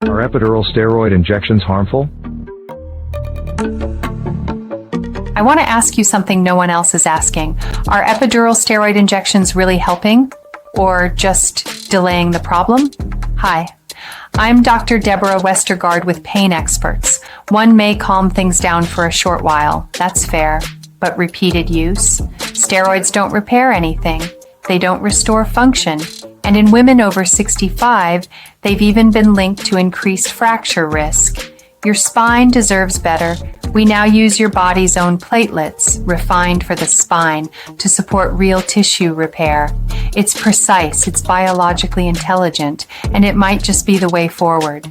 Are epidural steroid injections harmful? I want to ask you something no one else is asking. Are epidural steroid injections really helping or just delaying the problem? Hi, I'm Dr. Deborah Westergaard with Pain Experts. One may calm things down for a short while, that's fair, but repeated use? Steroids don't repair anything. They don't restore function. And in women over 65, they've even been linked to increased fracture risk. Your spine deserves better. We now use your body's own platelets, refined for the spine, to support real tissue repair. It's precise, it's biologically intelligent, and it might just be the way forward.